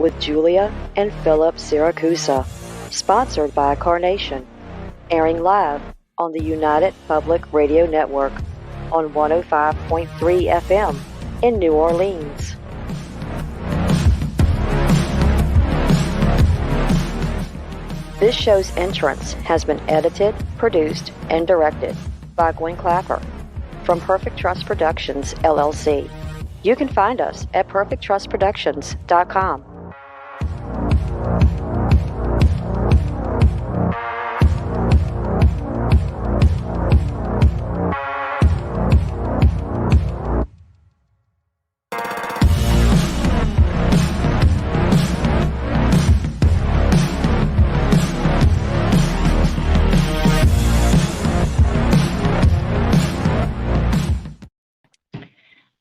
with Julia and Philip Siracusa, sponsored by Carnation, airing live on the United Public Radio Network on 105.3 FM in New Orleans. This show's entrance has been edited, produced, and directed by Gwen Clapper from Perfect Trust Productions, LLC. You can find us at perfecttrustproductions.com.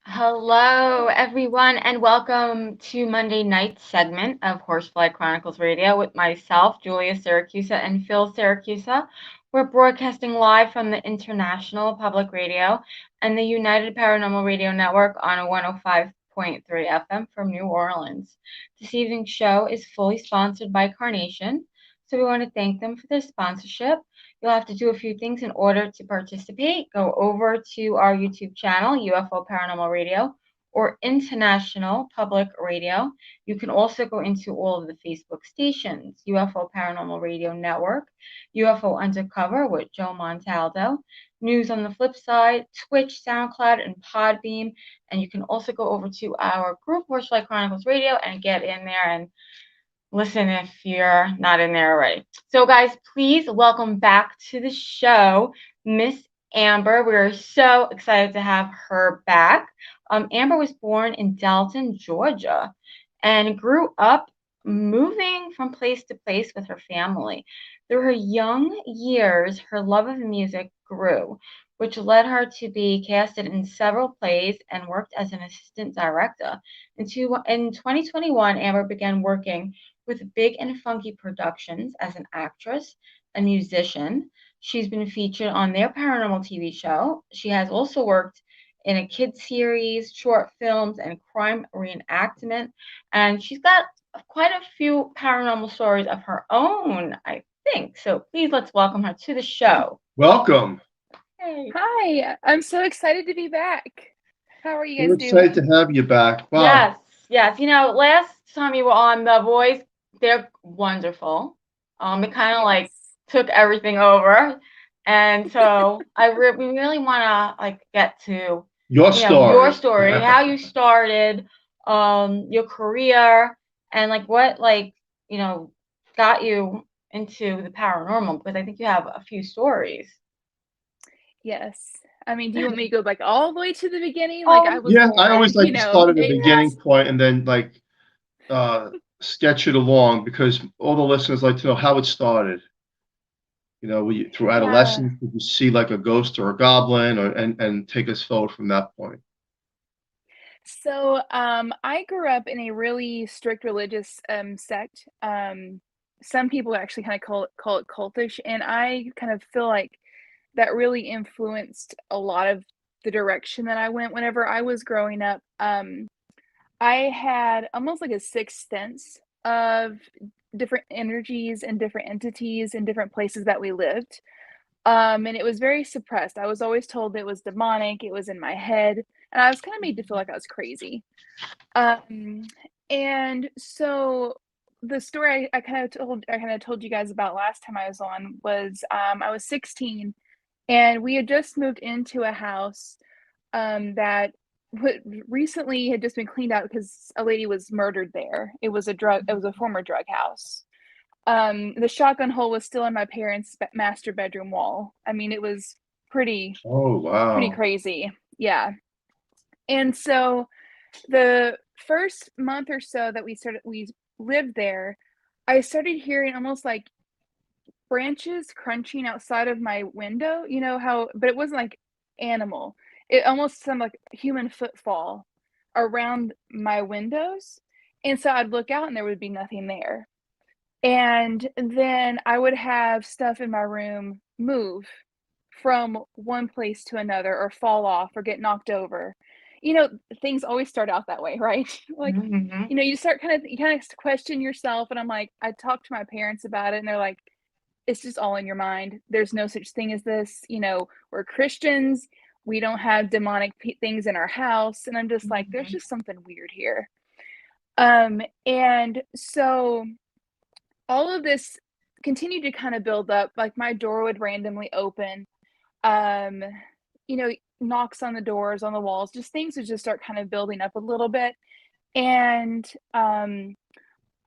Hello, everyone, and welcome to Monday night's segment of Horsefly Chronicles Radio with myself, Julia Siracusa, and Phil Siracusa. We're broadcasting live from the International Public Radio and the United Paranormal Radio Network on 105.3 FM from New Orleans. This evening's show is fully sponsored by Carnation, so we want to thank them for their sponsorship. You'll have to do a few things in order to participate. Go over to our YouTube channel, UFO Paranormal Radio, or International Public Radio. You can also go into all of the Facebook stations, UFO Paranormal Radio Network, UFO Undercover with Joe Montaldo, News on the Flip Side, Twitch, SoundCloud, and Podbeam. And you can also go over to our group, Horsefly Chronicles Radio, and get in there and listen if you're not in there already. So, guys, please welcome back to the show, Miss Amber. We're so excited to have her back. Amber was born in Dalton, Georgia, and grew up moving from place to place with her family. Through her young years, her love of music grew, which led her to be casted in several plays and worked as an assistant director. In 2021, Amber began working with Big and Funky Productions as an actress, a musician. She's been featured on their paranormal TV show. She has also worked in a kids series, short films, and crime reenactment. And she's got quite a few paranormal stories of her own, I think. So please let's welcome her to the show. Welcome. Hey. Hi, I'm so excited to be back. How are you guys We're doing? excited to have you back. Wow. Yes. You know, last time you were on The Voice, they're wonderful. It kind of like took everything over, and so we really want to get to your story, how you started, your career, and what got you into the paranormal, because I think you have a few stories. Yes. I mean, do you want me to go all the way to the beginning? I always like to start at the beginning point and then sketch it along, because all the listeners like to know how it started. Through adolescence, did you see like a ghost or a goblin, and take us forward from that point? So, I grew up in a really strict religious sect. Some people actually kind of call it cultish, and I kind of feel like that really influenced a lot of the direction that I went whenever I was growing up. I had almost like a sixth sense of different energies and different entities in different places that we lived. And it was very suppressed. I was always told it was demonic, it was in my head, and I was kind of made to feel like I was crazy. And so the story I kind of told you guys about last time I was on was I was 16, and we had just moved into a house that recently had just been cleaned out because a lady was murdered there. It was a former drug house. The shotgun hole was still in my parents' master bedroom wall. I mean, it was pretty crazy. Yeah. And so the first month or so that we lived there, I started hearing almost like branches crunching outside of my window, but it wasn't like animal. It almost sounded like human footfall around my windows. And so I'd look out and there would be nothing there. And then I would have stuff in my room move from one place to another, or fall off, or get knocked over. you know, things always start out that way, right? Like, Mm-hmm. you know, you kind of question yourself, and I'm like, I talked to my parents about it, and they're like, it's just all in your mind. There's no such thing as this. You know, we're Christians. We don't have demonic things in our house. And I'm just like, there's just something weird here. And so all of this continued to kind of build up. Like my door would randomly open. Um, you know, knocks on the doors, on the walls, just things would just start kind of building up a little bit. And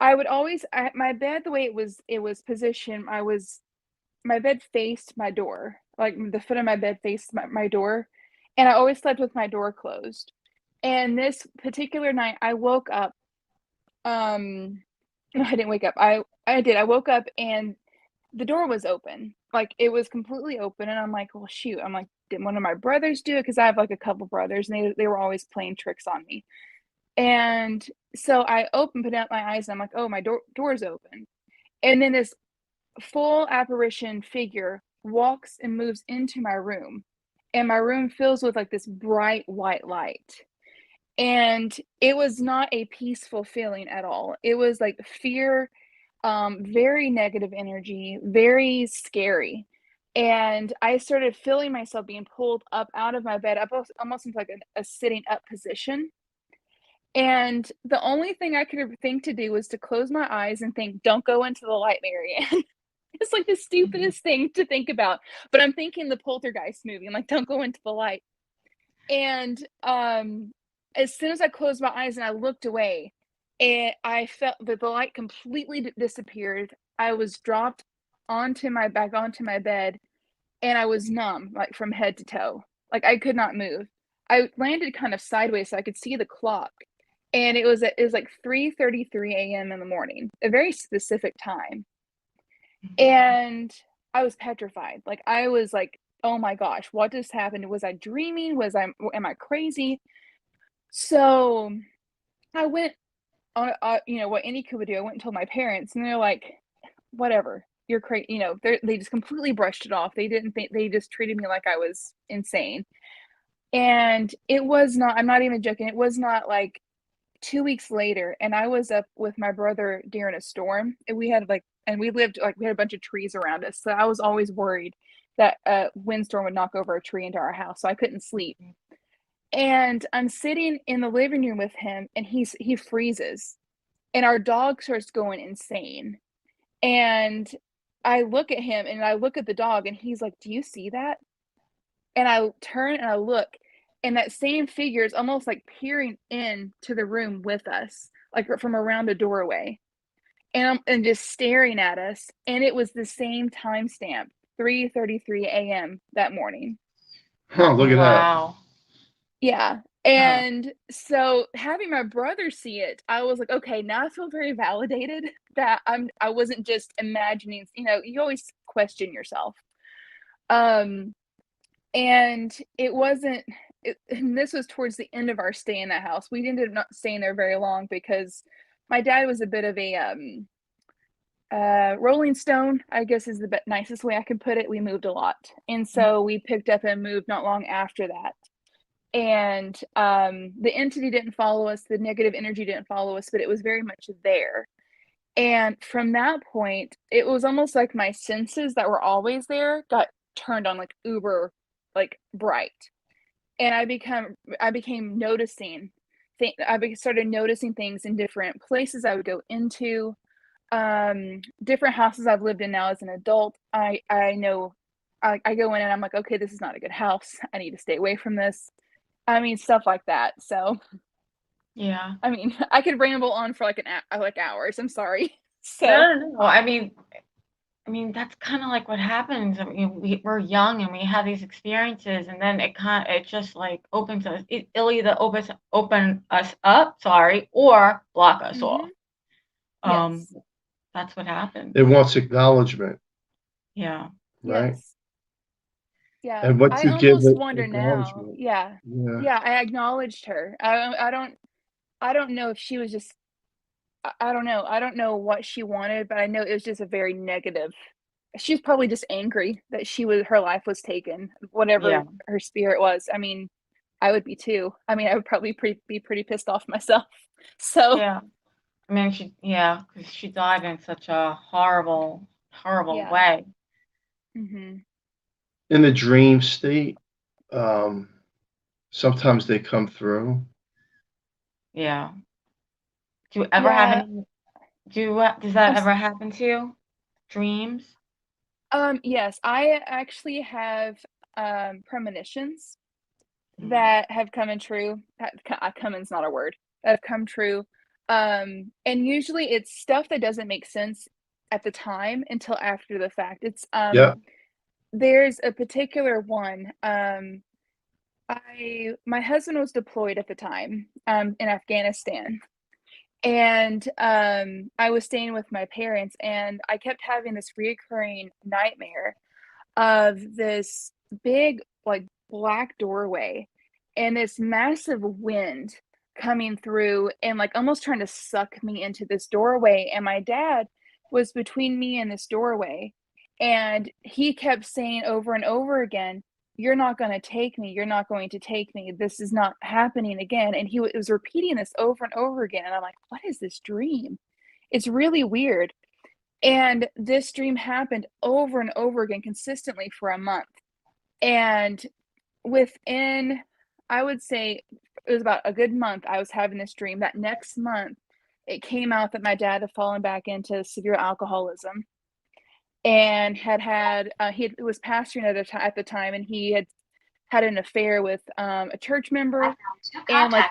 I would always my bed, the way it was positioned, my bed faced my door. Like the foot of my bed faced my door. And I always slept with my door closed. And this particular night I woke up. No, I didn't wake up. I did. I woke up and the door was open. Like it was completely open. And I'm like, well, shoot. I'm like, did one of my brothers do it? Because I have like a couple brothers and they were always playing tricks on me. And so I put out my eyes and I'm like, oh, my door's open. And then this full apparition figure walks and moves into my room. And my room fills with like this bright white light. And it was not a peaceful feeling at all. It was like fear, very negative energy, very scary. And I started feeling myself being pulled up out of my bed, up almost into like a sitting up position. And the only thing I could think to do was to close my eyes and think, don't go into the light, Marianne. It's like the stupidest thing to think about. But I'm thinking the Poltergeist movie. I'm like, don't go into the light. And as soon as I closed my eyes and I looked away, and I felt that the light completely disappeared. I was dropped back onto my bed, and I was numb, like from head to toe. Like I could not move. I landed kind of sideways so I could see the clock. And it was like 3:33 a.m. in the morning, a very specific time. And I was petrified. Like I was like, oh my gosh, what just happened? Was I dreaming? Am I crazy? So I went on, you know, what any kid would do. I went and told my parents, and they're like, whatever, you're crazy. You know, they just completely brushed it off. They just treated me like I was insane. And it was not, I'm not even joking. It was not like 2 weeks later, and I was up with my brother during a storm, and we had we had a bunch of trees around us. So I was always worried that a windstorm would knock over a tree into our house. So I couldn't sleep. And I'm sitting in the living room with him, and he freezes, and our dog starts going insane. And I look at him and I look at the dog, and he's like, do you see that? And I turn and I look, and that same figure is almost like peering into the room with us, like from around a doorway, and just staring at us. And it was the same timestamp, 3:33 a.m. that morning. Huh, look at that. Wow. Yeah. And so having my brother see it, I was like, okay, now I feel very validated that I wasn't just imagining, you know, you always question yourself. And it wasn't, and this was towards the end of our stay in that house. We ended up not staying there very long because my dad was a bit of a rolling stone, I guess is the nicest way I could put it. We moved a lot. And so we picked up and moved not long after that. And the entity didn't follow us, the negative energy didn't follow us, but it was very much there. And from that point, it was almost like my senses that were always there got turned on like uber, like bright. And I became noticing started noticing things in different places I would go into, different houses I've lived in now as an adult. I know I go in and I'm like, okay, this is not a good house. I need to stay away from this. I mean, stuff like that. So, Yeah. I mean, I could ramble on for like hours. I'm sorry. So, No. I mean, that's kind of like what happens. I mean, we're young and we have these experiences, and then it just like opens us. It'll either open us up, or block us off. yes. That's what happens. It wants acknowledgement, Yeah. right? Yes. Yeah. And what I you give almost it wonder now. acknowledgement. Yeah. Yeah. Yeah. I acknowledged her. I don't know if she was just, I don't know. I don't know what she wanted, but I know it was just a very negative. She's probably just angry that her life was taken, whatever Yeah. her spirit was. I mean, I would be too. I mean, I would probably be pretty pissed off myself. So Yeah. I mean, because she died in such a horrible yeah. way. Mm-hmm. In the dream state, sometimes they come through. Yeah. Do you ever have any? Does that ever happen to you? Dreams? Yes, I actually have premonitions that have come in true. Come in's not a word. That have come true. And usually it's stuff that doesn't make sense at the time until after the fact. It's Yeah. there's a particular one. My husband was deployed at the time in Afghanistan. And I was staying with my parents, and I kept having this reoccurring nightmare of this big, like, black doorway and this massive wind coming through and, like, almost trying to suck me into this doorway. And my dad was between me and this doorway, and he kept saying over and over again, "You're not going to take me. You're not going to take me. This is not happening again." And he was repeating this over and over again. And I'm like, what is this dream? It's really weird. And this dream happened over and over again consistently for a month. And within, I would say, it was about a good month I was having this dream. That next month, it came out that my dad had fallen back into severe alcoholism and he was pastoring at the time, and he had an affair with a church member, and like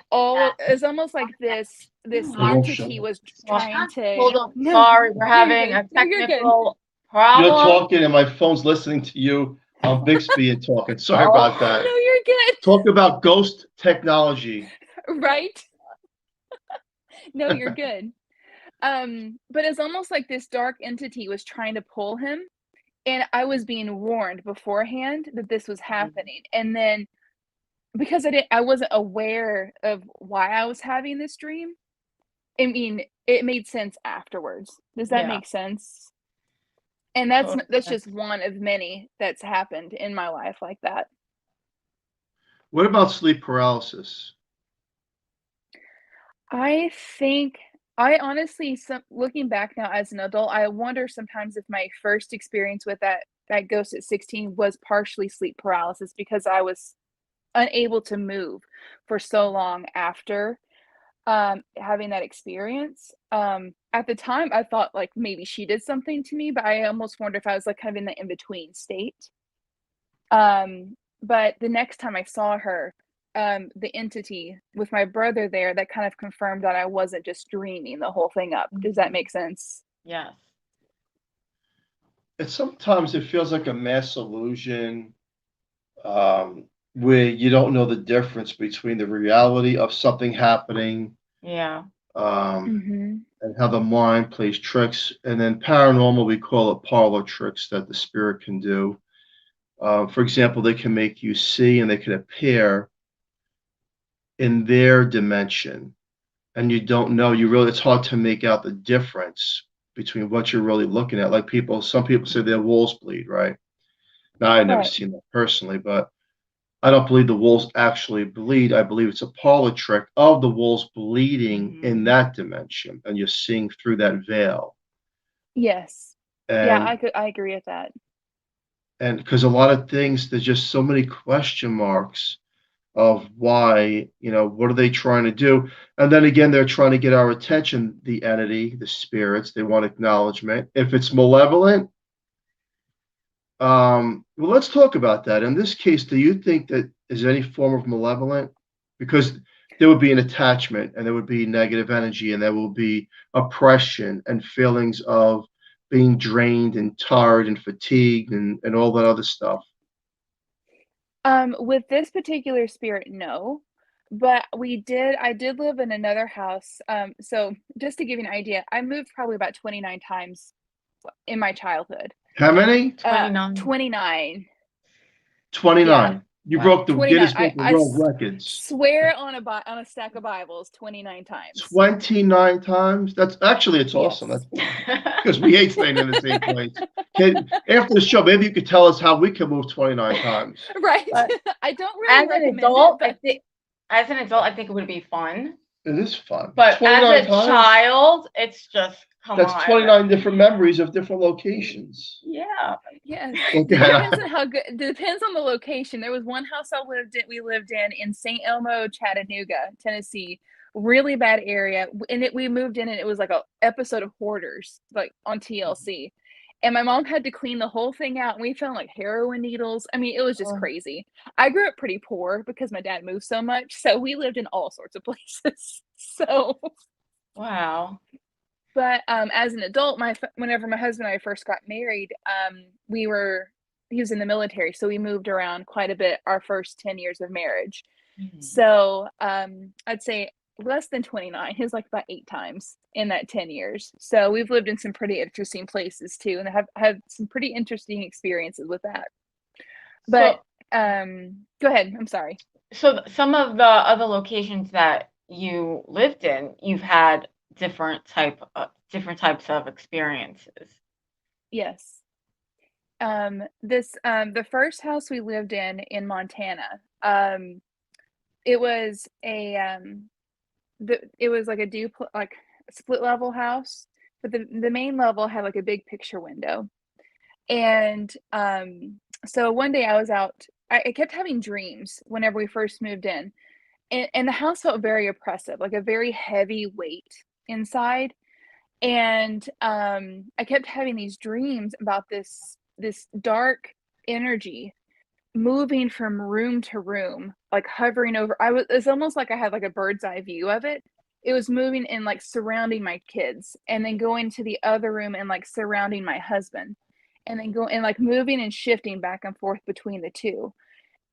it's almost like this entity was trying to. Hold on, No, sorry, we're having you're a good. No, you're good. technical You're problem. talking and my phone's listening to you on Bixby and talking. Sorry about that. No, you're good. Talk about ghost technology. Right? No, you're good. But it's almost like this dark entity was trying to pull him, and I was being warned beforehand that this was happening. And then because I wasn't aware of why I was having this dream, I mean, it made sense afterwards. Does that make sense? And that's just one of many that's happened in my life like that. What about sleep paralysis? I honestly, looking back now as an adult, I wonder sometimes if my first experience with that ghost at 16 was partially sleep paralysis, because I was unable to move for so long after having that experience. At the time, I thought like maybe she did something to me, but I almost wonder if I was like kind of in the in-between state. But the next time I saw her, the entity with my brother there, that kind of confirmed that I wasn't just dreaming the whole thing up. Does that make sense? Yes. Sometimes it feels like a mass illusion, where you don't know the difference between the reality of something happening, Yeah. and how the mind plays tricks. And then paranormal, we call it parlor tricks that the spirit can do. For example, they can make you see, and they can appear in their dimension, and you don't know. It's hard to make out the difference between what you're really looking at. Like some people say their walls bleed, right? Now, I've never seen that personally, but I don't believe the walls actually bleed. I believe it's a parlor trick of the walls bleeding in that dimension, and you're seeing through that veil. Yes. And, I agree with that. And because a lot of things, there's just so many question marks of why, what are they trying to do? And then again, they're trying to get our attention, the entity, the spirits, they want acknowledgement. If it's malevolent, well, let's talk about that. In this case, do you think that is any form of malevolent? Because there would be an attachment, and there would be negative energy, and there will be oppression and feelings of being drained and tired and fatigued and all that other stuff. With this particular spirit, no. But I did live in another house. So just to give you an idea, I moved probably about 29 times in my childhood. How many? 29. 29. 29. Yeah. You broke the 29. Guinness Book of World Records. Swear on a stack of Bibles 29 times. 29 times? It's awesome. That's because we hate staying in the same place. After the show, maybe you could tell us how we can move 29 times. Right. But I don't really as an recommend adult, it, but I think it would be fun. It is fun. But as 29 a times? child, it's just come That's on. 29 different memories of different locations. Yeah. yes, Okay. depends on how good. Depends on the location. There was one house we lived in St. Elmo, Chattanooga, Tennessee. Really bad area, and we moved in, and it was like a episode of Hoarders, like on TLC. And my mom had to clean the whole thing out, and we found like heroin needles. I mean, it was just Oh. crazy. I grew up pretty poor because my dad moved so much, so we lived in all sorts of places. So, Wow. but as an adult, whenever my husband and I first got married, he was in the military, so we moved around quite a bit our first 10 years of marriage. Mhm. So I'd say less than 29. He was like about 8 times in that 10 years. So we've lived in some pretty interesting places too, and have had some pretty interesting experiences with that. But go ahead. I'm sorry. So some of the other locations that you lived in, you've had different types of experiences. Yes. The first house we lived in Montana, it was it was like a split level house, but the main level had like a big picture window. And so one day I was out, I kept having dreams whenever we first moved in, and the house felt very oppressive, like a very heavy weight inside. And I kept having these dreams about this dark energy moving from room to room, like hovering over. It's almost like I had like a bird's eye view of it. It was moving and like surrounding my kids, and then going to the other room and like surrounding my husband, and then going and like moving and shifting back and forth between the two.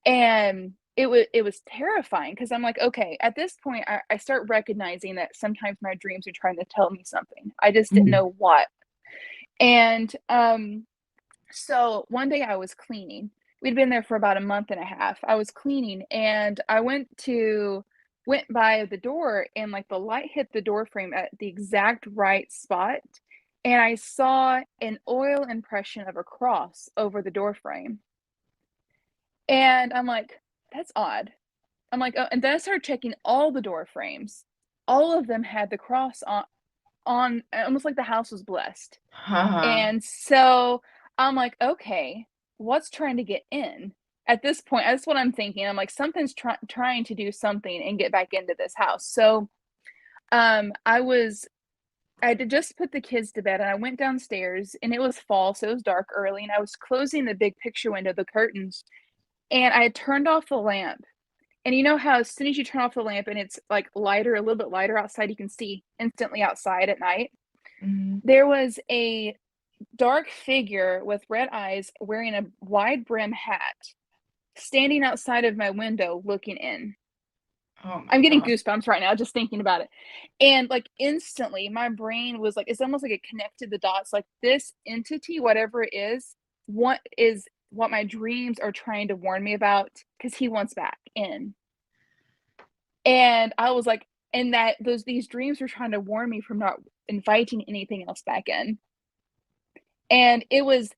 And it was terrifying, because I'm like, okay, at this point I start recognizing that sometimes my dreams are trying to tell me something. I just didn't know what. And so one day I was cleaning. We'd been there for about a month and a half. I was cleaning, and I went by the door, and like the light hit the door frame at the exact right spot, and I saw an oil impression of a cross over the door frame. And I'm like, that's odd. I'm like, oh, and then I started checking all the door frames. All of them had the cross on almost like the house was blessed. And so I'm like, okay, what's trying to get in? At this point, that's what I'm thinking. I'm like, something's trying to do something and get back into this house. So I had just put the kids to bed, and I went downstairs, and it was fall, so it was dark early, and I was closing the big picture window, the curtains, and I had turned off the lamp. And you know how as soon as you turn off the lamp and it's like lighter, a little bit lighter outside, you can see instantly outside at night. Mm-hmm. There was a dark figure with red eyes wearing a wide brim hat standing outside of my window looking in. Oh I'm getting God. goosebumps right now just thinking about it. And like instantly my brain was like, it's almost like it connected the dots, like this entity, whatever it is what my dreams are trying to warn me about, because he wants back in. And I was like, and that these dreams were trying to warn me from not inviting anything else back in. And it was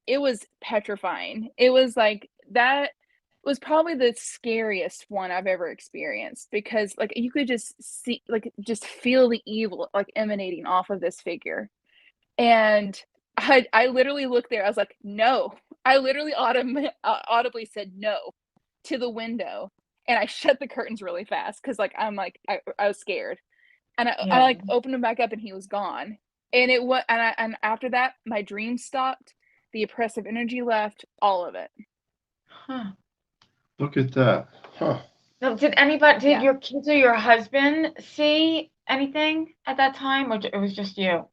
petrifying. It was like, that was probably the scariest one I've ever experienced, because like you could just see, like just feel the evil like emanating off of this figure. And I literally looked there. I was like, no. I literally audibly said no to the window, and I shut the curtains really fast, because like I was scared, and I like opened them back up, and he was gone. And it was, and after that, my dreams stopped, the oppressive energy left, all of it. Huh. Look at that. Huh. So did your kids or your husband see anything at that time, or it was just you?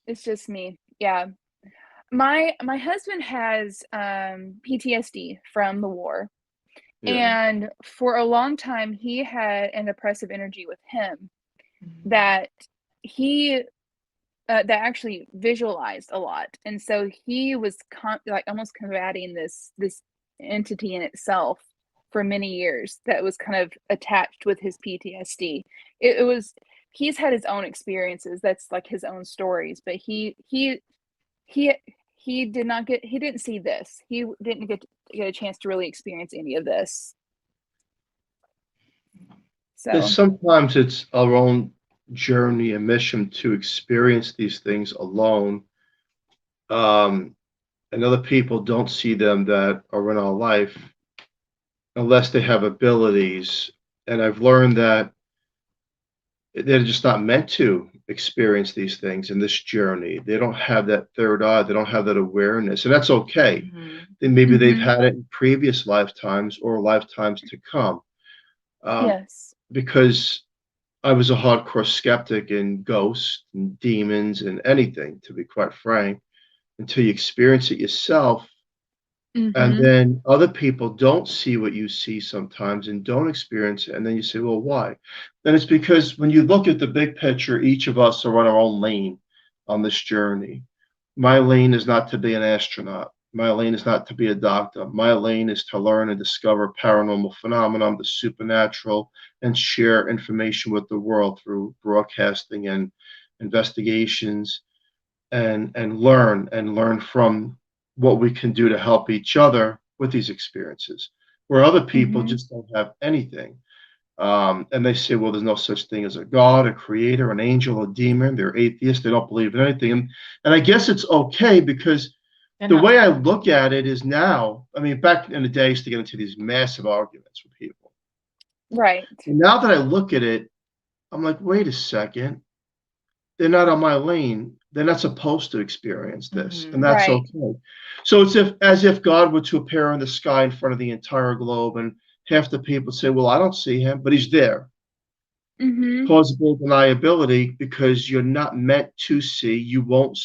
It's just me. Yeah. My husband has PTSD from the war. Yeah. And for a long time, he had an oppressive energy with him that he that actually visualized a lot. And so he was like almost combating this entity in itself for many years that was kind of attached with his PTSD. He's had his own experiences. That's like his own stories, but he he didn't see this. He didn't get a chance to really experience any of this. So Sometimes it's our own journey and mission to experience these things alone. And other people don't see them that are in our life unless they have abilities. And I've learned that they're just not meant to experience these things in this journey. They don't have that third eye. They don't have that awareness, and that's okay. Then maybe they've had it in previous lifetimes or lifetimes to come. yes. Because I was a hardcore skeptic in ghosts and demons and anything, to be quite frank, until you experience it yourself. And then other people don't see what you see sometimes and don't experience it. And then you say, well, why? And it's because when you look at the big picture, each of us are on our own lane on this journey. My lane is not to be an astronaut. My lane is not to be a doctor. My lane is to learn and discover paranormal phenomenon, the supernatural, and share information with the world through broadcasting and investigations, and learn from what we can do to help each other with these experiences, where other people just don't have anything. And they say, well, there's no such thing as a God, a creator, an angel, a demon. They're atheists. They don't believe in anything. And I guess it's okay, because the way I look at it is now, I mean, back in the day, I used to get into these massive arguments with people. Right. And now that I look at it, I'm like, wait a second. They're not on my lane. They're not supposed to experience this, and that's okay. So it's as if God were to appear in the sky in front of the entire globe, and half the people say, well, I don't see him, but he's there. Plausible deniability, because you're not meant to see, you won't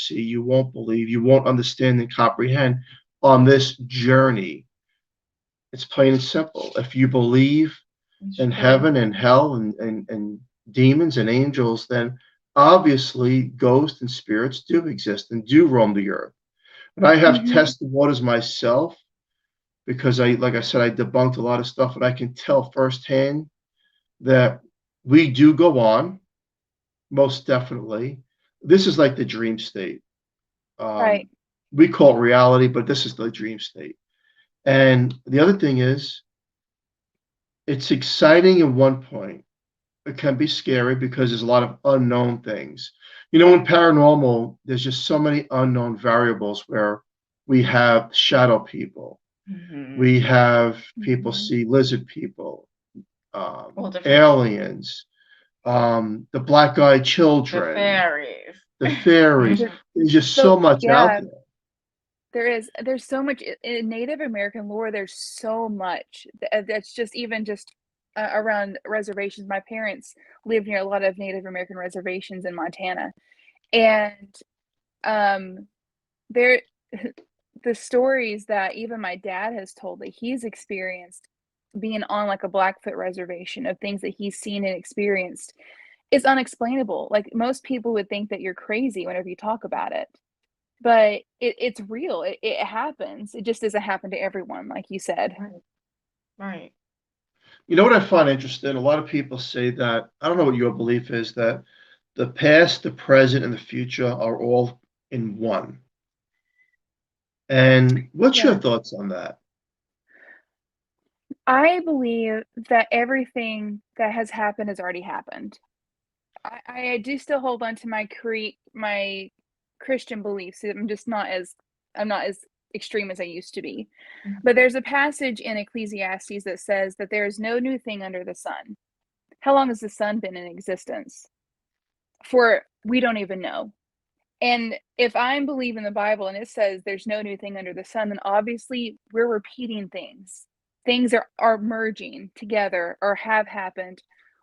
believe, you won't understand and comprehend on this journey. It's plain and simple. If you believe in heaven and hell and demons and angels, then obviously ghosts and spirits do exist and do roam the earth. And I have tested waters myself, because like I said, I debunked a lot of stuff, and I can tell firsthand that we do go on, most definitely. This is like the dream state. We call it reality, but this is the dream state. And the other thing is, it's exciting at one point. It can be scary because there's a lot of unknown things. You know, in paranormal, there's just so many unknown variables, where we have shadow people. We have people see lizard people, aliens, the black-eyed children, the fairies. There's just so much out there. There's so much in Native American lore. There's so much that's just around reservations. My parents lived near a lot of Native American reservations in Montana, and there the stories that even my dad has told that he's experienced being on like a Blackfoot reservation, of things that he's seen and experienced, is unexplainable. Like, most people would think that you're crazy whenever you talk about it, but it's real. It happens. It just doesn't happen to everyone, like you said. Right. You know what I find interesting? A lot of people say that, I don't know what your belief is, that the past, the present, and the future are all in one. And what's your thoughts on that? I believe that everything that has happened has already happened. I do still hold on to my Christian beliefs. I'm not as extreme as I used to be. But there's a passage in Ecclesiastes that says that there is no new thing under the sun. How long has the sun been in existence? For we don't even know. And if I'm believing the Bible and it says there's no new thing under the sun, then obviously we're repeating things. Things are merging together, or have happened,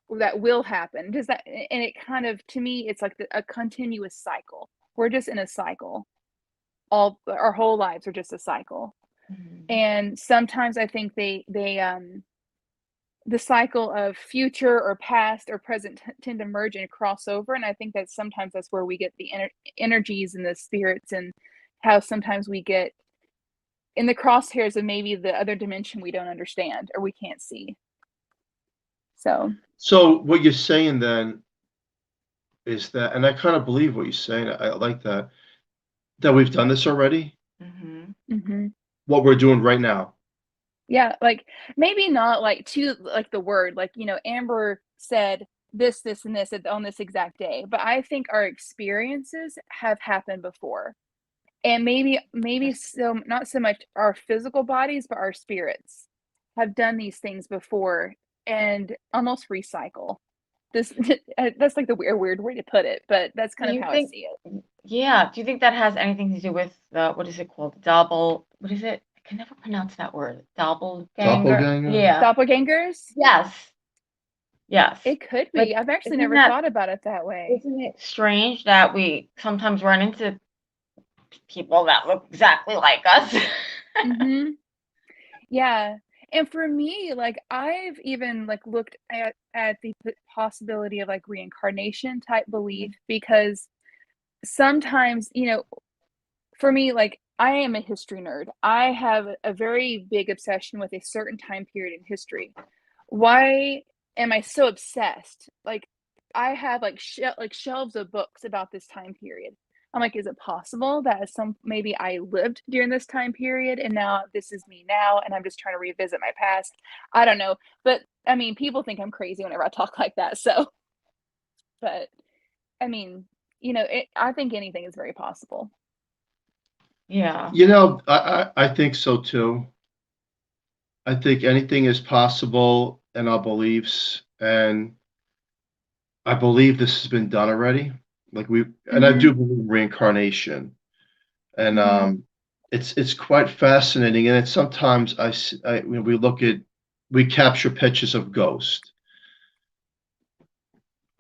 or that will happen. And it kind of, to me, it's like a continuous cycle. We're just in a cycle. Our whole lives are just a cycle. And sometimes I think the cycle of future or past or present tend to merge and cross over. And I think that sometimes that's where we get the energies and the spirits, and how sometimes we get in the crosshairs of maybe the other dimension we don't understand or we can't see. So what you're saying then is that, and I kind of believe what you're saying, I like that we've done this already. Mm-hmm. What we're doing right now. Yeah, like maybe not like to like the word, like, Amber said this, this, and this on this exact day, but I think our experiences have happened before. And maybe so not so much our physical bodies, but our spirits have done these things before and almost recycle. This that's like the weird way to put it, but that's Do kind of you how I think, see it. yeah, do you think that has anything to do with the, what is it called? What is it? I can never pronounce that word. Doppelganger? Doppelganger? Yeah. Doppelgangers? Yes. Yes. It could Like, be. I've actually never thought about it that way. isn't it strange that we sometimes run into people that look exactly like us? Mm-hmm. Yeah. And for me, like I've even like looked at the possibility of like reincarnation type belief because sometimes, for me, like I am a history nerd. I have a very big obsession with a certain time period in history. Why am I so obsessed? Like I have like shelves of books about this time period. I'm like, is it possible that maybe I lived during this time period and now this is me now and I'm just trying to revisit my past? I don't know. But I mean, people think I'm crazy whenever I talk like that. So, but I mean, I think anything is very possible. Yeah. I think so too. I think anything is possible in our beliefs, and I believe this has been done already. And I Mm-hmm. do believe in reincarnation, and Mm-hmm. it's quite fascinating. And it's sometimes when we capture pictures of ghosts.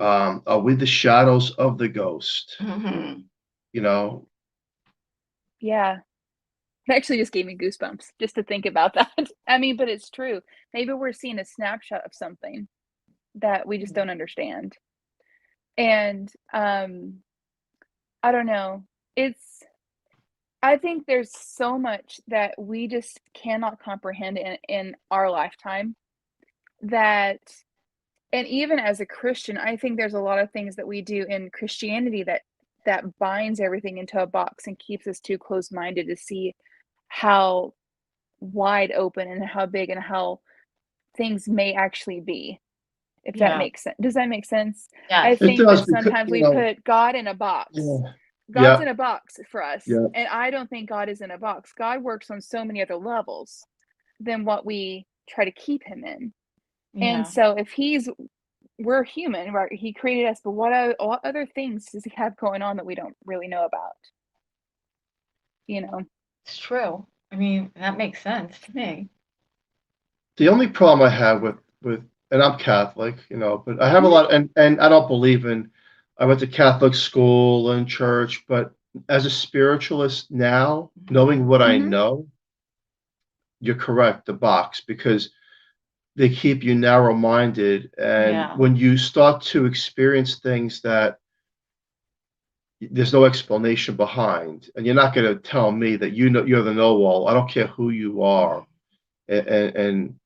Are we the shadows of the ghost? Mm-hmm. You know, Yeah. It actually just gave me goosebumps just to think about that. I mean, but it's true. Maybe we're seeing a snapshot of something that we just don't understand. And I don't know. I think there's so much that we just cannot comprehend in our lifetime that, and even as a Christian, I think there's a lot of things that we do in Christianity that binds everything into a box and keeps us too closed-minded to see how wide open and how big and how things may actually be, if that Yeah. makes sense. Does that make sense? I Yes. it think does that because sometimes we put God in a box. yeah, God's yeah, in a box for us, yeah. and I don't think God is in a box. God works on so many other levels than what we try to keep him in. And Yeah. so if we're human, right? He created us, but what other things does he have going on that we don't really know about? You know? It's true. I mean, that makes sense to me. The only problem I have and I'm Catholic, but I have a Mhm. lot, and I don't believe in. I went to Catholic school and church, but as a spiritualist now, knowing what I Mhm. know, you're correct, the box, because they keep you narrow-minded, and Yeah. when you start to experience things that there's no explanation behind, and you're not going to tell me that you're the know-all. I don't care who you are, and in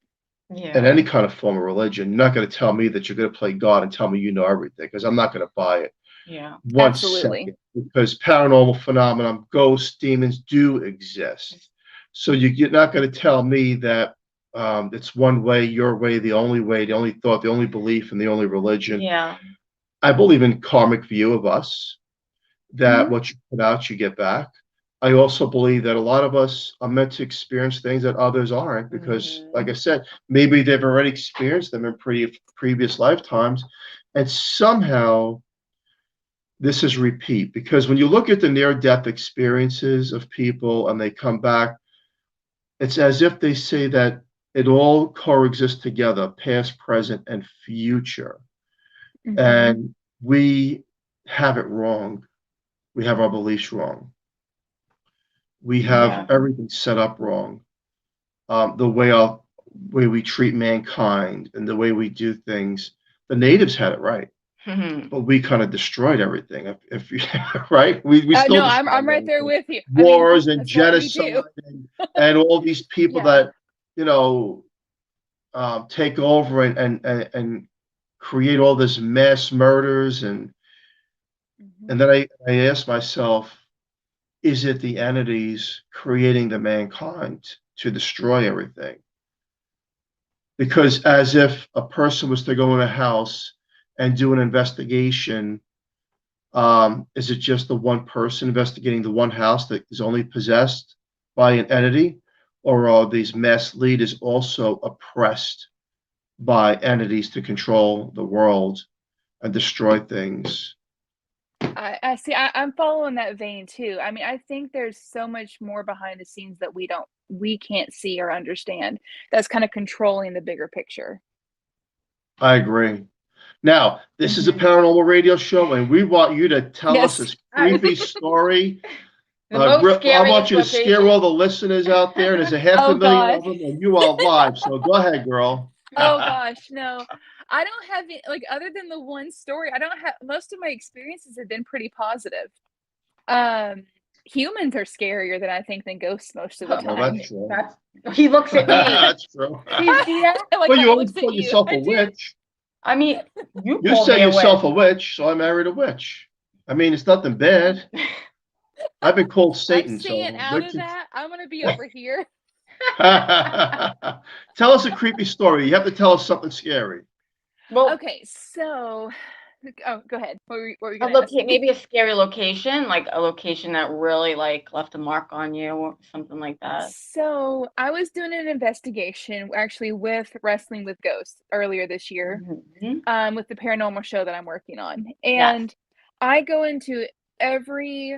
Yeah. any kind of form of religion, you're not going to tell me that you're going to play God and tell me you know everything, because I'm not going to buy it Yeah. one Absolutely. second. Because paranormal phenomenon, ghosts, demons do exist. So you're not going to tell me that it's one way, your way, the only way, the only thought, the only belief, and the only religion. Yeah. I believe in karmic view of us, that Mhm. what you put out, you get back. I also believe that a lot of us are meant to experience things that others aren't because, like I said, maybe they've already experienced them in previous lifetimes, and somehow this is repeat. Because when you look at the near-death experiences of people and they come back, it's as if they say that it all coexists together, past, present, and future. Mhm. And we have it wrong. We have our beliefs wrong. We have Yeah. everything set up wrong. The way we treat mankind and the way we do things. The natives had it right, Mhm. but we kind of destroyed everything. If you right, we still No, destroyed I'm right there everything. with you. I mean, Wars and that's what we genocide do. and all these people Yeah. that you know take over and create all this mass murders and Mhm. and then I asked myself, is it the entities creating the mankind to destroy everything? Because as if a person was to go in a house and do an investigation, is it just the one person investigating the one house that is only possessed by an entity? Or are these mass leaders also oppressed by entities to control the world and destroy things? I see. I'm following that vein too. I mean, I think there's so much more behind the scenes that we can't see or understand. That's kind of controlling the bigger picture. I agree. Now, this is a Mhm. paranormal radio show, and we want you to tell us Yes. this creepy story. The most I scariest want you to scare location. all the listeners out there. There's a half Oh, a million of God. them, and you are live. So go ahead, girl. Oh gosh, no. I don't have like, other than the one story, I don't have, most of my experiences have been pretty positive. Humans are scarier than I think than ghosts most of the Well, time. that's true. He looks at me. That's true. Do you see that? I like Well, how you it always looks at call you. yourself I a do. witch. I mean, you You called say me a yourself a witch. witch, so I married a witch. I mean, it's nothing bad. I've been called I'm Satan, staying so out of that. I'm gonna be over here. tell us a creepy story. You have to tell us something scary. Well, Okay, so go ahead. What were you gonna ask me? maybe a scary location, like a location that really like left a mark on you or something like that. So I was doing an investigation actually with Wrestling with Ghosts earlier this year, Mhm. with the paranormal show that I'm working on. Yes. And I go into every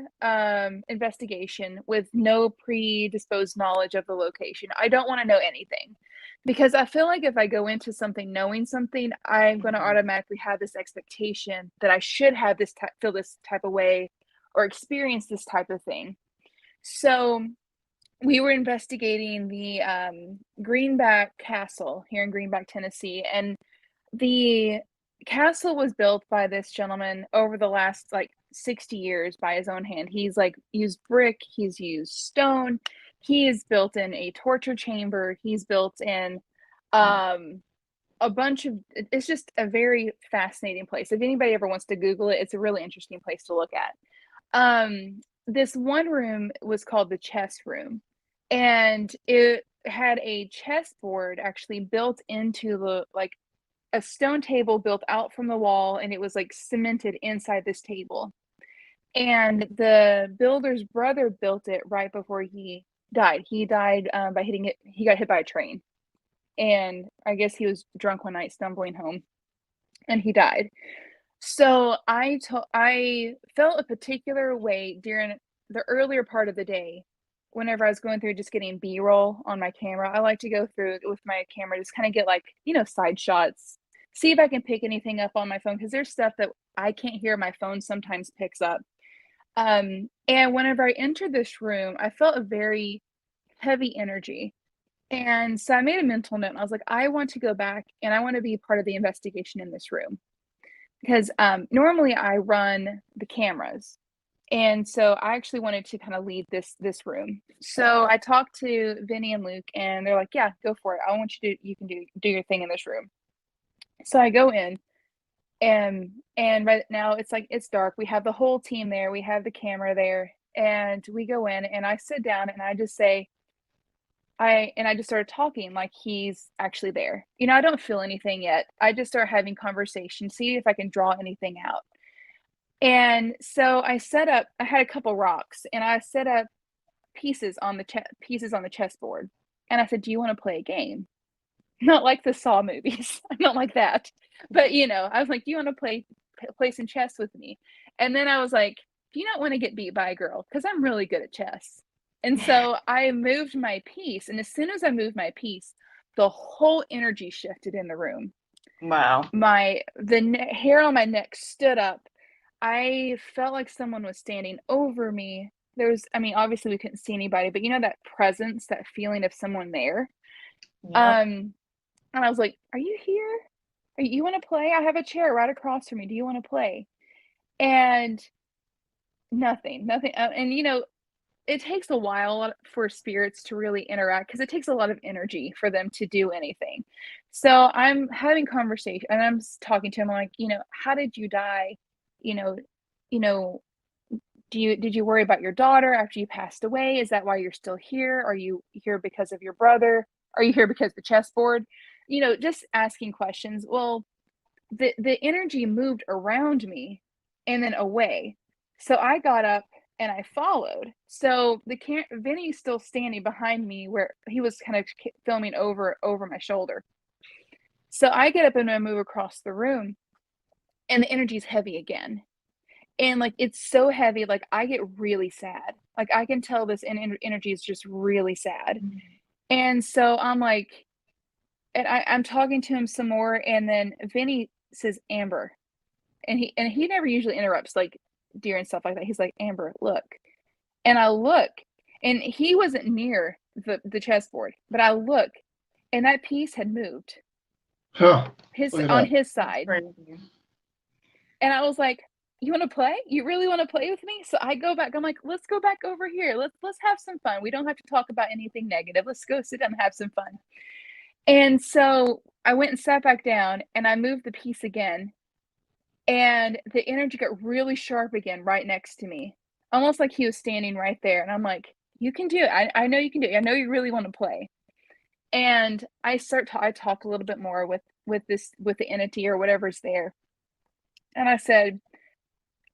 investigation with no predisposed knowledge of the location. I don't want to know anything because I feel like if I go into something knowing something, I'm going to Mhm. automatically have this expectation that I should have this feel this type of way or experience this type of thing. So we were investigating the Greenback Castle here in Greenback, Tennessee, and the castle was built by this gentleman over the last like 60 years by his own hand. He's like used brick, he's used stone, he has built in a torture chamber, he's built in um a bunch of, it's just a very fascinating place. If anybody ever wants to Google it, it's a really interesting place to look at. This one room was called the chess room, and it had a chessboard actually built into the like a stone table built out from the wall, and it was like cemented inside this table. And the builder's brother built it right before he died. He died by hitting it. He got hit by a train, and I guess he was drunk one night, stumbling home, and he died. So I felt a particular way during the earlier part of the day whenever I was going through just getting B-roll on my camera. I like to go through it with my camera, just kind of get like, side shots, see if I can pick anything up on my phone because there's stuff that I can't hear my phone sometimes picks up. And whenever I entered this room, I felt a very heavy energy. And so I made a mental note. And I was like, I want to go back and I want to be part of the investigation in this room because normally I run the cameras, and so I actually wanted to kind of lead this room. So I talked to Vinny and Luke, and they're like, "Yeah, go for it. I want you can do your thing in this room." So I go in, and right now it's dark. We have the whole team there. We have the camera there, and we go in, and I sit down, and I just say, I just started talking like he's actually there. I don't feel anything yet. I just start having conversation, see if I can draw anything out. And so I had a couple rocks and I set up pieces on the chessboard. And I said, "Do you want to play a game?" Not like the Saw movies. Not like that. But I was like, "Do you want to play some chess with me?" And then I was like, "Do you not want to get beat by a girl? Because I'm really good at chess." And so I moved my piece, and as soon as I moved my piece, the whole energy shifted in the room. Wow. The hair on my neck stood up. I felt like someone was standing over me. Obviously we couldn't see anybody, but that presence, that feeling of someone there. Yep. And I was like, "Are you here? You want to play? I have a chair right across from me. Do you want to play?" And nothing. And it takes a while for spirits to really interact because it takes a lot of energy for them to do anything. So I'm having conversation and I'm talking to him like, "How did you die? You know, you know, did you worry about your daughter after you passed away? Is that why you're still here? Are you here because of your brother? Are you here because of the chessboard? Just asking questions. Well, the energy moved around me and then away. So I got up and I followed. So Vinny's still standing behind me where he was kind of filming over my shoulder. So I get up and I move across the room, and the energy's heavy again. And like, it's so heavy, like I get really sad. Like I can tell this energy is just really sad. Mm-hmm. And so I'm like, and I'm talking to him some more, and then Vinny says, Amber. And he never usually interrupts like deer and stuff like that. He's like, Amber, look. And I look, and he wasn't near the chessboard, but I look, and that piece had moved. Huh. On his side. And I was like, you want to play? You really want to play with me? So I go back. I'm like, let's go back over here. Let's have some fun. We don't have to talk about anything negative. Let's go sit down and have some fun. And so I went and sat back down, and I moved the piece again. And the energy got really sharp again right next to me. Almost like he was standing right there. And I'm like, you can do it. I know you can do it. I know you really want to play. And I talk a little bit more with the entity or whatever's there. And I said,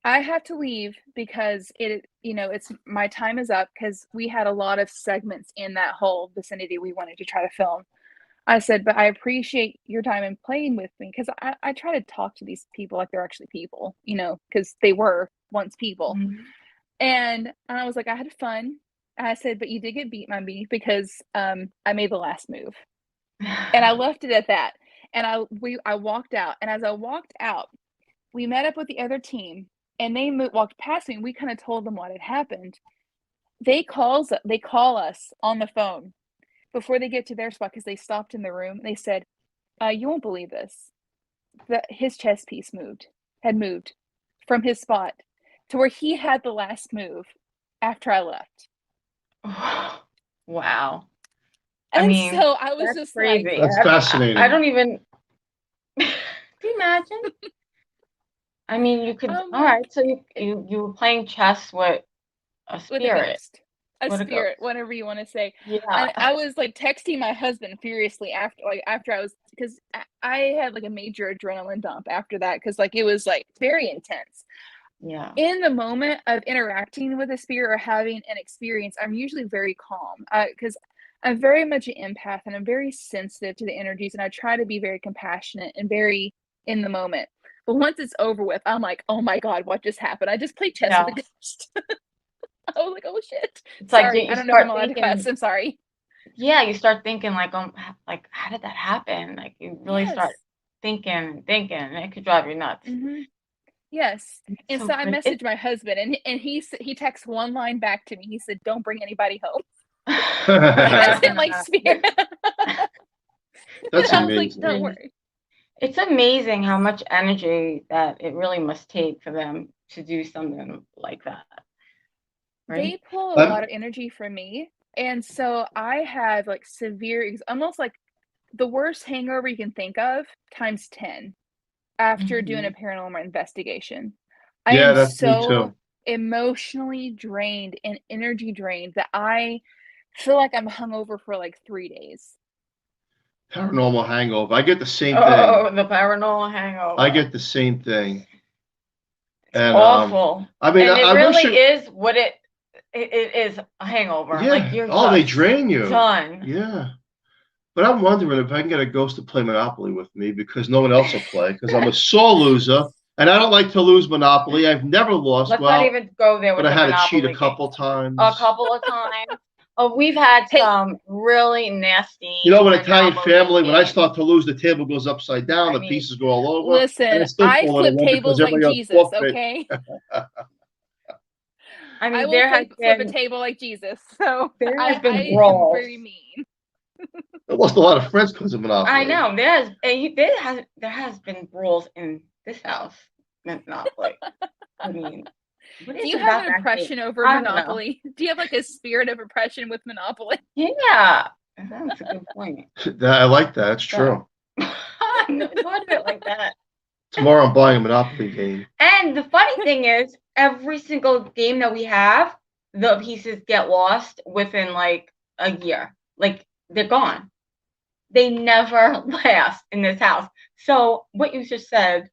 I have to leave because it's my time is up, because we had a lot of segments in that whole vicinity we wanted to try to film. I said, but I appreciate your time and playing with me, because I try to talk to these people like they're actually people, because they were once people. Mm-hmm. And I was like, I had fun. I said, but you did get beat by me because I made the last move. And I left it at that. And I walked out. And as I walked out, we met up with the other team, and they walked past me, and we kind of told them what had happened. They call us on the phone before they get to their spot, because they stopped in the room. They said, you won't believe this. His chess piece had moved from his spot to where he had the last move after I left. Wow. And so I was just crazy. like, that's fascinating. I don't even, can you imagine? I mean, you could, all right, so you were playing chess with a spirit. A spirit, whatever you want to say. Yeah. I was like texting my husband furiously after I was, because I had like a major adrenaline dump after that, because like it was like very intense. Yeah. In the moment of interacting with a spirit or having an experience, I'm usually very calm, because I'm very much an empath, and I'm very sensitive to the energies, and I try to be very compassionate and very in the moment. But once it's over with, I'm like, oh my God, what just happened? I just played chess with a ghost. I was like, oh shit. It's sorry, like I don't know if I'm allowed to cuss. I'm sorry. Yeah, you start thinking like how did that happen? Like you really start thinking, and it could drive you nuts. Mm-hmm. Yes. And so I messaged my husband, and he texts one line back to me. He said, don't bring anybody home. I sent like spirit. That's amazing. Like, don't worry. It's amazing how much energy that it really must take for them to do something like that. Right? They pull a lot of energy from me. And so I had like severe, almost like the worst hangover you can think of times 10 after doing a paranormal investigation. I am so emotionally drained and energy drained that I feel like I'm hungover for like 3 days. Paranormal hangover. I get the same thing. Oh, the paranormal hangover. I get the same thing. And, awful. I mean, and it really is what it is, a hangover. Yeah. Like you're they drain you. Done. Yeah. But I'm wondering if I can get a ghost to play Monopoly with me, because no one else will play, because I'm a sore loser. And I don't like to lose Monopoly. I've never lost. Let's not even go there with but I had Monopoly to cheat a couple times. A couple of times. Oh, we've had some really nasty. With Italian family, when I start to lose, the table goes upside down, the pieces go all over. Listen, I flip tables like Jesus, okay? I mean, I will flip a table like Jesus. So there has been brawls. Very mean. I lost a lot of friends because of Monopoly. I know there has been brawls in this house. Monopoly. I mean. Do you have an oppression over Monopoly? Do you have like a spirit of oppression with Monopoly? Yeah, that's a good point. I like that. It's true. I never thought of it like that. Tomorrow I'm buying a Monopoly game. And the funny thing is, every single game that we have, the pieces get lost within like a year. Like they're gone. They never last in this house. So what you just said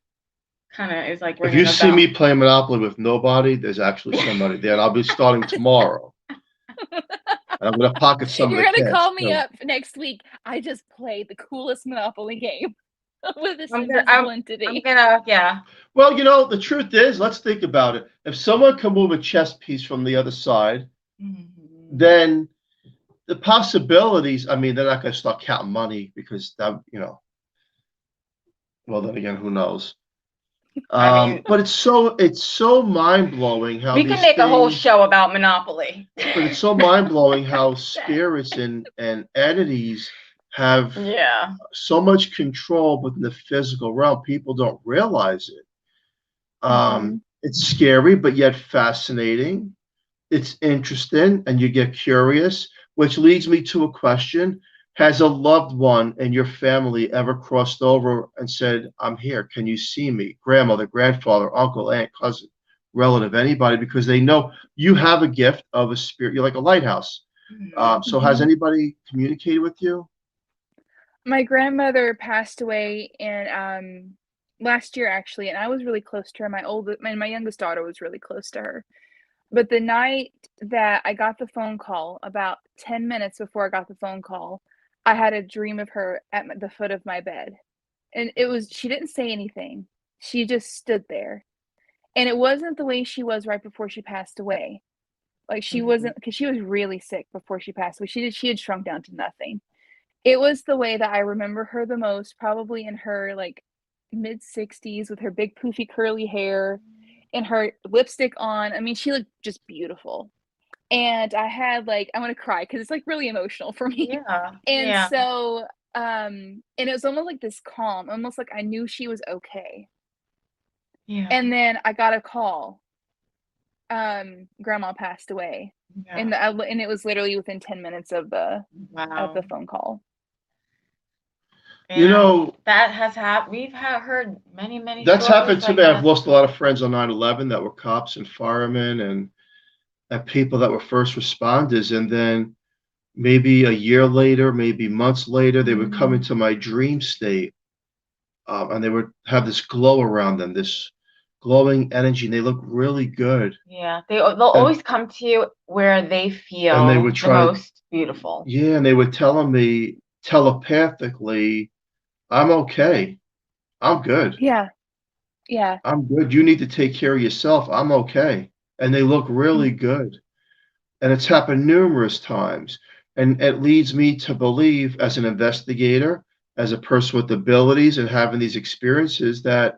kind of is like If ringing you a see bell. me playing Monopoly with nobody, there's actually somebody there. And I'll be starting tomorrow. And I'm going to pocket some You're of the gonna cash. call me up next week. I just played the coolest Monopoly game with this invisible I'm entity. gonna, yeah. Well, you know, the truth is, let's think about it. If someone can move a chess piece from the other side, then the possibilities, I mean, they're not going to start counting money because that, you know, well, then again, who knows? I mean, but it's so mind-blowing how we these can make a whole things, show about Monopoly. but it's so mind-blowing how spirits and entities have Yeah. so much control within the physical realm. People don't realize it. It's scary, but yet fascinating. It's interesting, and you get curious, which leads me to a question. Has a loved one in your family ever crossed over and said, I'm here, can you see me? Grandmother, grandfather, uncle, aunt, cousin, relative, anybody, because they know you have a gift of a spirit. You're like a lighthouse. So has anybody communicated with you? My grandmother passed away in last year actually, and I was really close to her. My youngest daughter was really close to her. But the night that I got the phone call, about 10 minutes before I got the phone call, I had a dream of her at the foot of my bed. And she didn't say anything. She just stood there. And it wasn't the way she was right before she passed away. Like she wasn't, because she was really sick before she passed away. She had shrunk down to nothing. It was the way that I remember her the most, probably in her like mid 60s with her big poofy curly hair and her lipstick on. I mean, she looked just beautiful. And I had like, I want to cry because it's like really emotional for me. Yeah. And Yeah. so, and it was almost like this calm, almost like I knew she was okay. Yeah. And then I got a call. Grandma passed away. Yeah. And it was literally within 10 minutes of the phone call. You know, that has happened. We've heard many that's happened to like me. that. I've lost a lot of friends on 9/11 that were cops and firemen and people that were first responders. And then maybe a year later, maybe months later, they would come into my dream state, and they would have this glow around them, this glowing energy, and they look really good. Yeah, they'll always come to you where they feel and they would try the most beautiful. Yeah, and they were telling me telepathically, I'm okay. I'm good. Yeah. Yeah. I'm good. You need to take care of yourself. I'm okay. And they look really good. And it's happened numerous times. And it leads me to believe, as an investigator, as a person with abilities and having these experiences, that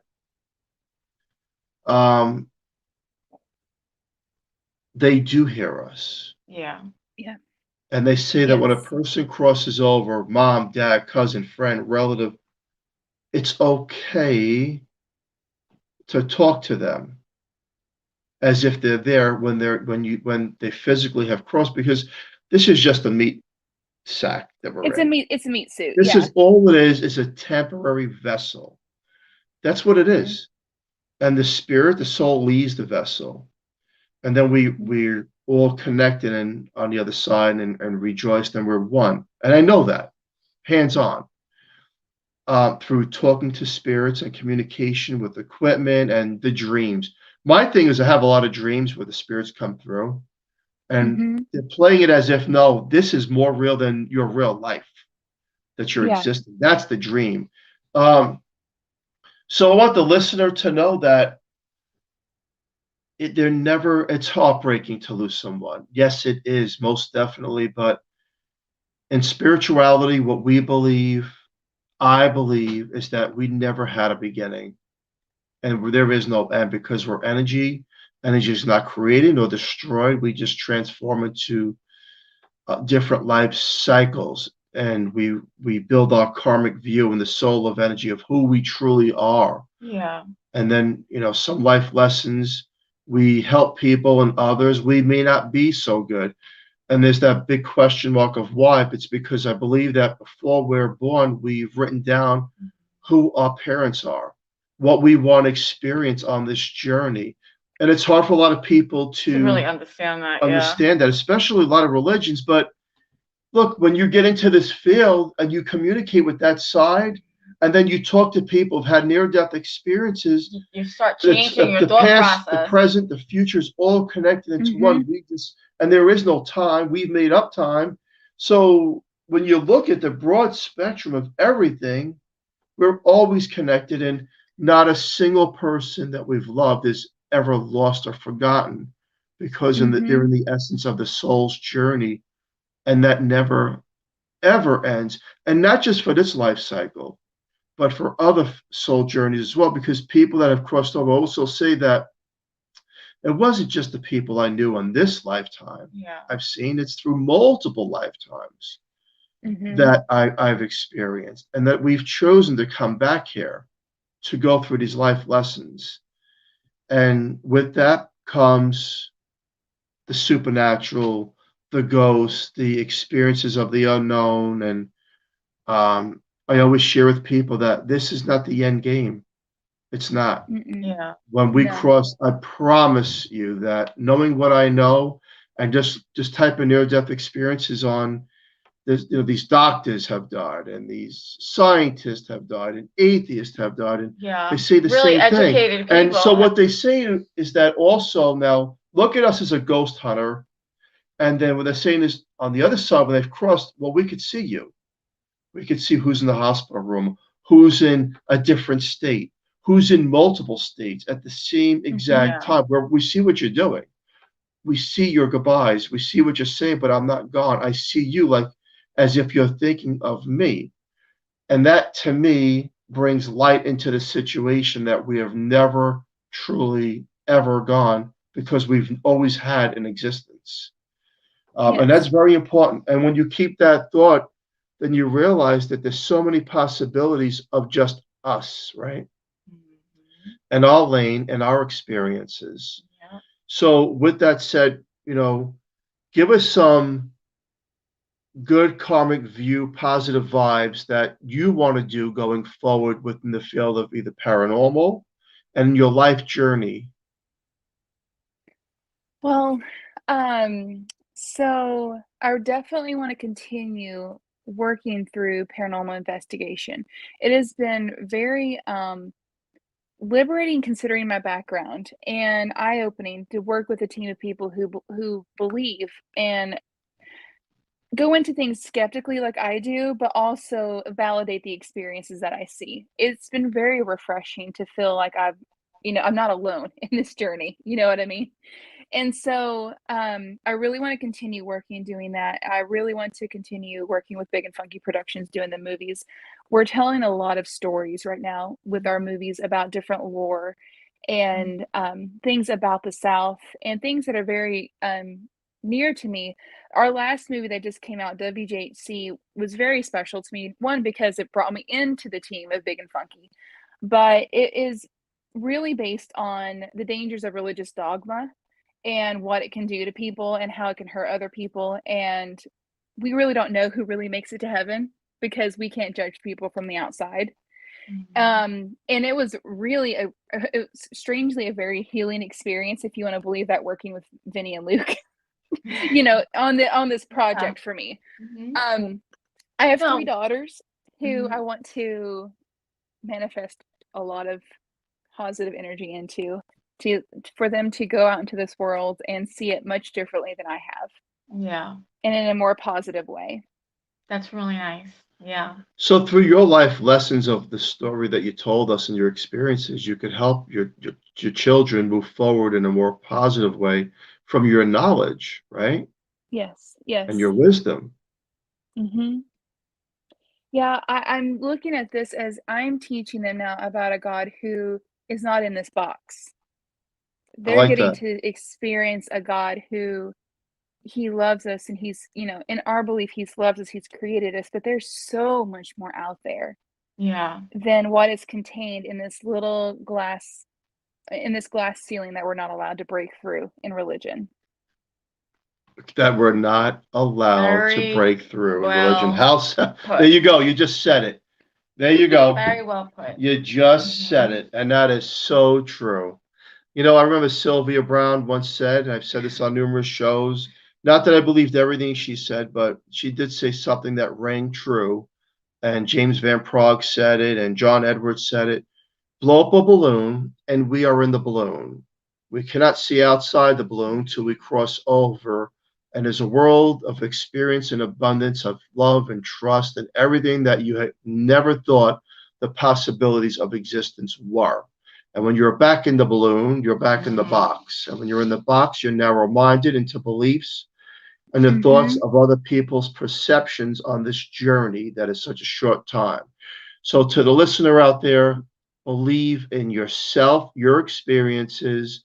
they do hear us. Yeah. Yeah. And they say that when a person crosses over, mom, dad, cousin, friend, relative, it's okay to talk to them as if they're there when they physically have crossed, because this is just a meat sack that we're in. It's a meat suit. This is all it is a temporary vessel. That's what it is. And the spirit, the soul, leaves the vessel. And then we're all connected and on the other side and rejoiced, and we're one. And I know that, hands on. Through talking to spirits and communication with equipment and the dreams. My thing is I have a lot of dreams where the spirits come through and they're playing it as if, no, this is more real than your real life, that you're existing. That's the dream. So I want the listener to know that it's heartbreaking to lose someone. Yes, it is, most definitely. But in spirituality, what we believe, I believe, is that we never had a beginning and there is no end, because we're energy. Energy is not created nor destroyed. We just transform into different life cycles, and we build our karmic view in the soul of energy of who we truly are. Yeah. And then, some life lessons, we help people, and others we may not be so good. And there's that big question mark of why. But it's because I believe that before we're born, we've written down who our parents are. what we want to experience on this journey. And it's hard for a lot of people To really understand that, understand that, especially a lot of religions. But look, when you get into this field and you communicate with that side, and then you talk to people who've had near-death experiences, you start changing your the thought past, process. the present, the future is all connected into one. And there is no time. We've made up time. So when you look at the broad spectrum of everything, we're always connected, and not a single person that we've loved is ever lost or forgotten, because they're in the essence of the soul's journey, and that never ever ends. And not just for this life cycle, but for other soul journeys as well, because people that have crossed over also say that it wasn't just the people I knew on this lifetime. I've seen it's through multiple lifetimes that I've experienced, and that we've chosen to come back here to go through these life lessons. And with that comes the supernatural, the ghosts, the experiences of the unknown. And I always share with people that this is not the end game. It's not. When we cross, I promise you that, knowing what I know, and just type in near-death experiences on this, these doctors have died, and these scientists have died, and atheists have died, and they say the really same thing. Educated people. And so what they say is that also, now look at us as a ghost hunter, and then what they're saying is on the other side, when they've crossed, well, we could see you. We could see who's in the hospital room, who's in a different state, who's in multiple states at the same exact time, where we see what you're doing. We see your goodbyes. We see what you're saying, but I'm not gone. I see you, like as if you're thinking of me. And that, to me, brings light into the situation that we have never truly ever gone, because we've always had an existence. And that's very important. And when you keep that thought, then you realize that there's so many possibilities of just us, right? And our lane and our experiences. So with that said, give us some good karmic view, positive vibes that you want to do going forward within the field of either paranormal and your life journey. Well, so I definitely want to continue working through paranormal investigation. It has been very liberating, considering my background, and eye-opening to work with a team of people who believe and go into things skeptically like I do, but also validate the experiences that I see. It's been very refreshing to feel like I'm not alone in this journey. You know what I mean? And so I really want to continue working doing that. I really want to continue working with Big and Funky Productions doing the movies. We're telling a lot of stories right now with our movies about different lore and things about the South and things that are very near to me. Our last movie that just came out, WJHC, was very special to me. One, because it brought me into the team of Big and Funky, but it is really based on the dangers of religious dogma and what it can do to people and how it can hurt other people. And we really don't know who really makes it to heaven, because we can't judge people from the outside. And it was really strangely a very healing experience, if you want to believe that, working with Vinny and Luke, on this project for me. I have 3 daughters who I want to manifest a lot of positive energy into, for them to go out into this world and see it much differently than I have. And in a more positive way. That's really nice. So through your life lessons of the story that you told us and your experiences, you could help your children move forward in a more positive way from your knowledge, right? Yes. And your wisdom. Yeah, I'm looking at this as I'm teaching them now about a God who is not in this box. They're getting to experience a God who, he loves us, and he's, in our belief, he's loved us, he's created us, but there's so much more out there than what is contained in this little glass, ceiling that we're not allowed to break through in religion. That we're not allowed to break through in religion. There you go. You just said it. There you go. Very well put. You just said it, and that is so true. You know, I remember Sylvia Brown once said, and I've said this on numerous shows, not that I believed everything she said, but she did say something that rang true. And James Van Prague said it, and John Edwards said it. Blow up a balloon, and we are in the balloon. We cannot see outside the balloon till we cross over. And there's a world of experience and abundance of love and trust and everything that you had never thought the possibilities of existence were. And when you're back in the balloon, you're back in the box. And when you're in the box, you're narrow minded into beliefs and the thoughts of other people's perceptions on this journey that is such a short time. So, to the listener out there, believe in yourself, your experiences.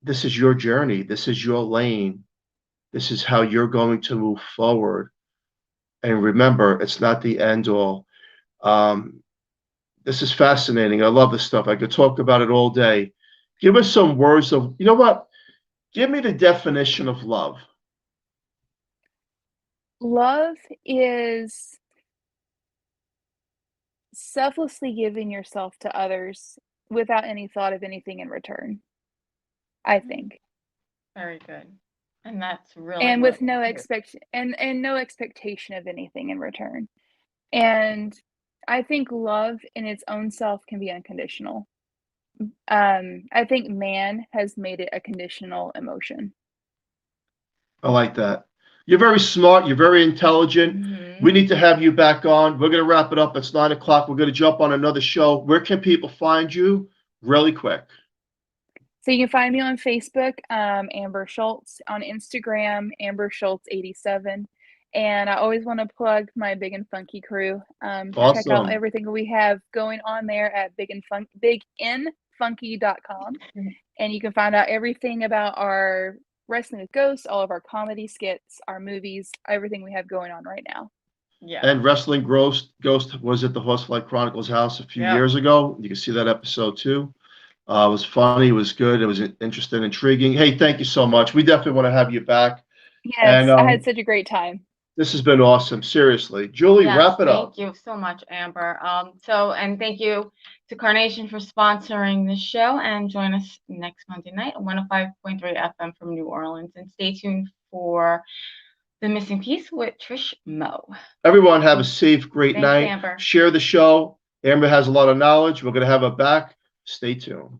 This is your journey. This is your lane. This is how you're going to move forward. And remember, it's not the end all. This is fascinating. I love this stuff. I could talk about it all day. Give us some words of, you know what? Give me the definition of love. Love is selflessly giving yourself to others without any thought of anything in return, I think. Very good. And that's really And with no no expectation of anything in return. And I think love in its own self can be unconditional. I think man has made it a conditional emotion. I like that. You're very smart. You're very intelligent. We need to have you back on. We're going to wrap it up. It's 9 o'clock. We're going to jump on another show. Where can people find you? Really quick. So you can find me on Facebook, Amber Schultz, on Instagram, Amber Schultz 87. And I always want to plug my Big and Funky crew. Check out everything we have going on there at biginfunky.com. And you can find out everything about our Wrestling with Ghosts, all of our comedy skits, our movies, everything we have going on right now. Yeah. And Wrestling Ghost was at the Horsefly Chronicles house a few years ago. You can see that episode too. It was funny. It was good. It was interesting, intriguing. Hey, thank you so much. We definitely want to have you back. Yes, and, I had such a great time. This has been awesome. Seriously. Julie, wrap it up. Thank you so much, Amber. And thank you to Carnation for sponsoring this show, and join us next Monday night on 105.3 FM from New Orleans. And stay tuned for The Missing Piece with Trish Moe. Everyone have a safe, great night. Amber. Share the show. Amber has a lot of knowledge. We're going to have her back. Stay tuned.